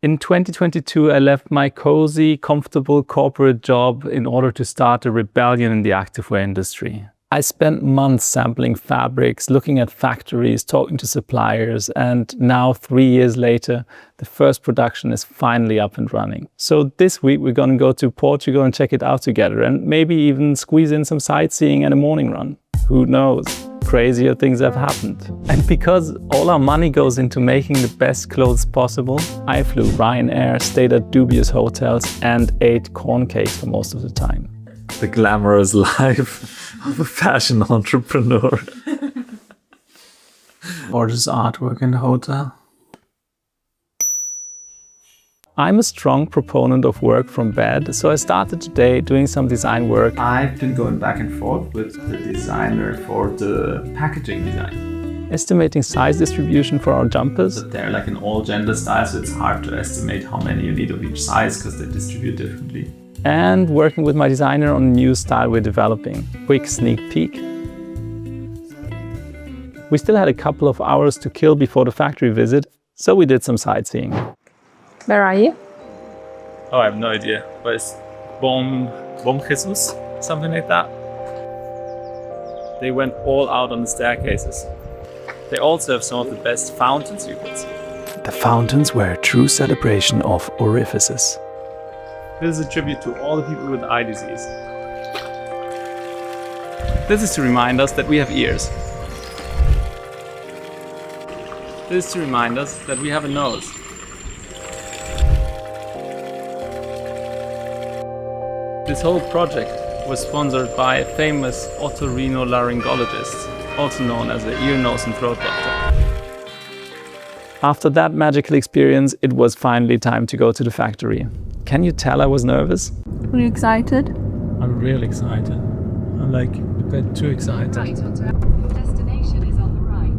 In 2022, I left my cozy, comfortable corporate job in order to start a rebellion in the activewear industry. I spent months sampling fabrics, looking at factories, talking to suppliers, and now 3 years later, the first production is finally up and running. So this week we're going to go to Portugal and check it out together, and maybe even squeeze in some sightseeing and a morning run. Who knows? Crazier things have happened. And because all our money goes into making the best clothes possible, I flew Ryanair, stayed at dubious hotels, and ate corn cakes for most of the time. The glamorous life of a fashion entrepreneur. Gorgeous artwork in the hotel. I'm a strong proponent of work from bed, so I started today doing some design work. I've been going back and forth with the designer for the packaging design. Estimating size distribution for our jumpers. But they're like an all-gender style, so it's hard to estimate how many you need of each size because they distribute differently. And working with my designer on a new style we're developing. Quick sneak peek. We still had a couple of hours to kill before the factory visit, so we did some sightseeing. Where are you? Oh, I have no idea. But it's Bom Jesus, something like that. They went all out on the staircases. They also have some of the best fountains you could see. The fountains were a true celebration of orifices. This is a tribute to all the people with eye disease. This is to remind us that we have ears. This is to remind us that we have a nose. This whole project was sponsored by a famous otorhinolaryngologist, also known as the ear, nose and throat doctor. After that magical experience, it was finally time to go to the factory. Can you tell I was nervous? Are you excited? I'm really excited. I'm like a bit too excited. Right, your destination is on the right.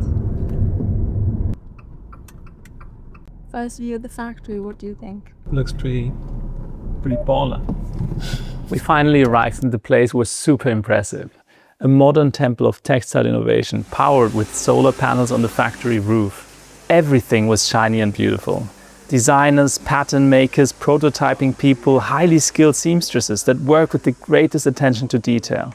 First view of the factory, what do you think? Looks pretty baller. We finally arrived and the place was super impressive. A modern temple of textile innovation powered with solar panels on the factory roof. Everything was shiny and beautiful. Designers, pattern makers, prototyping people, highly skilled seamstresses that work with the greatest attention to detail.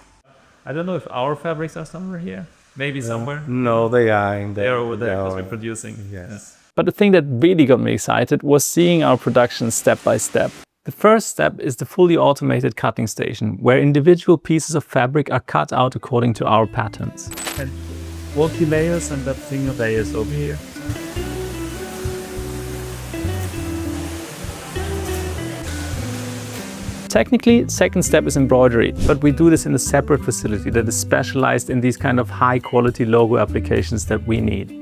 I don't know if our fabrics are somewhere here. Maybe somewhere. No, they are in there. They're over there because we're producing. Yes. Yeah. But the thing that really got me excited was seeing our production step by step. The first step is the fully automated cutting station, where individual pieces of fabric are cut out according to our patterns. And multi-layers and that single layers over here. Technically, second step is embroidery, but we do this in a separate facility that is specialized in these kind of high-quality logo applications that we need.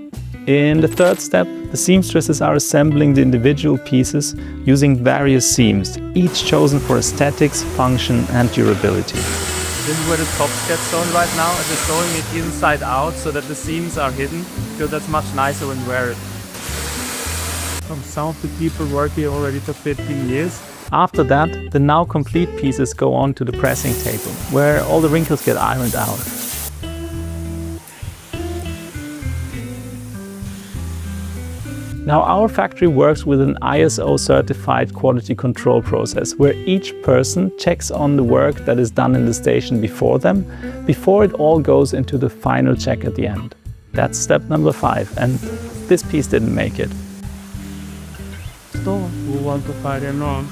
In the third step, the seamstresses are assembling the individual pieces using various seams, each chosen for aesthetics, function, and durability. This is where the tops get sewn right now, and they're sewing it inside out so that the seams are hidden, because that's much nicer when you wear it. Some of the people work here already for 15 years. After that, the now complete pieces go on to the pressing table, where all the wrinkles get ironed out. Now, our factory works with an ISO certified quality control process, where each person checks on the work that is done in the station before them, before it all goes into the final check at the end. That's step number 5, and this piece didn't make it. We want to carry on.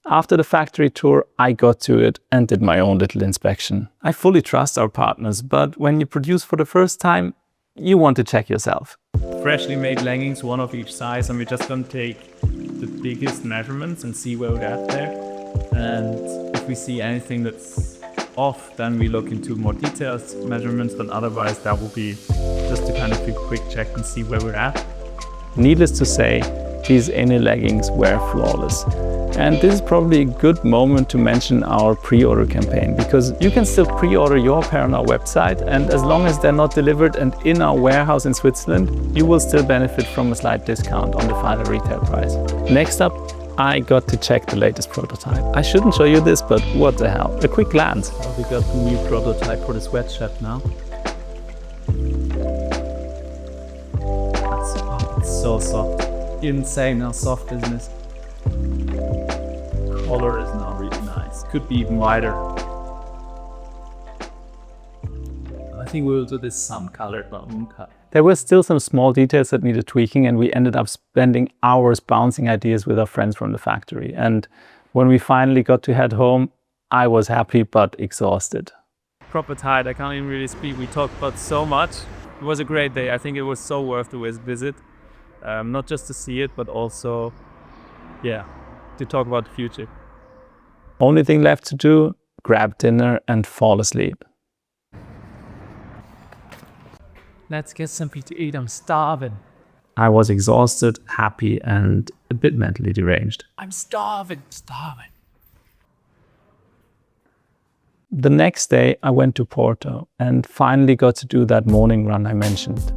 After the factory tour, I got to it and did my own little inspection. I fully trust our partners, but when you produce for the first time, you want to check yourself. Freshly made leggings, one of each size, and we're just going to take the biggest measurements and see where we're at there. And if we see anything that's off, then we look into more detailed measurements, but otherwise that will be just to kind of do a quick check and see where we're at. Needless to say, these inner leggings were flawless. And this is probably a good moment to mention our pre-order campaign, because you can still pre-order your pair on our website, and as long as they're not delivered and in our warehouse in Switzerland, you will still benefit from a slight discount on the final retail price. Next up, I got to check the latest prototype. I shouldn't show you this, but what the hell, a quick glance. Well, we got the new prototype for the sweatshirt now. It's so soft. Insane how soft isn't it? Color is now really nice. Could be even wider. I think we will do this sun-colored balloon cut. There were still some small details that needed tweaking, and we ended up spending hours bouncing ideas with our friends from the factory. And when we finally got to head home, I was happy but exhausted. Proper tired, I can't even really speak. We talked about so much. It was a great day. I think it was so worth the visit. Not just to see it, but also, yeah, to talk about the future. Only thing left to do, grab dinner and fall asleep. Let's get something to eat, I'm starving. I was exhausted, happy, and a bit mentally deranged. I'm starving. The next day, I went to Porto and finally got to do that morning run I mentioned.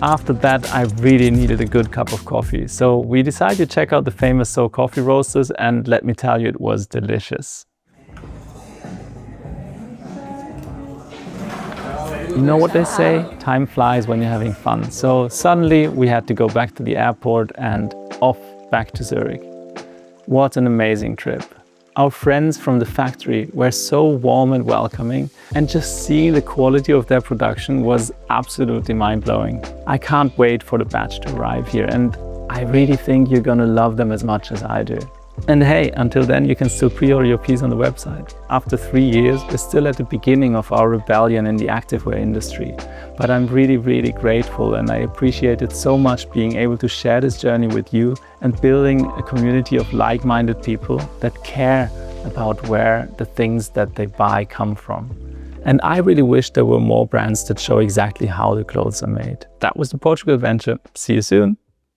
After that, I really needed a good cup of coffee, so we decided to check out the famous So coffee roasters, and let me tell you, it was delicious. You know what they say? Time flies when you're having fun. So suddenly we had to go back to the airport and off back to Zurich. What an amazing trip. Our friends from the factory were so warm and welcoming, and just seeing the quality of their production was absolutely mind-blowing. I can't wait for the batch to arrive here, and I really think you're gonna love them as much as I do. And hey, until then you can still pre-order your piece on the website. After 3 years, we're still at the beginning of our rebellion in the activewear industry. But I'm really grateful, and I appreciate it so much being able to share this journey with you and building a community of like-minded people that care about where the things that they buy come from. And I really wish there were more brands that show exactly how the clothes are made. That was the Portugal venture. See you soon.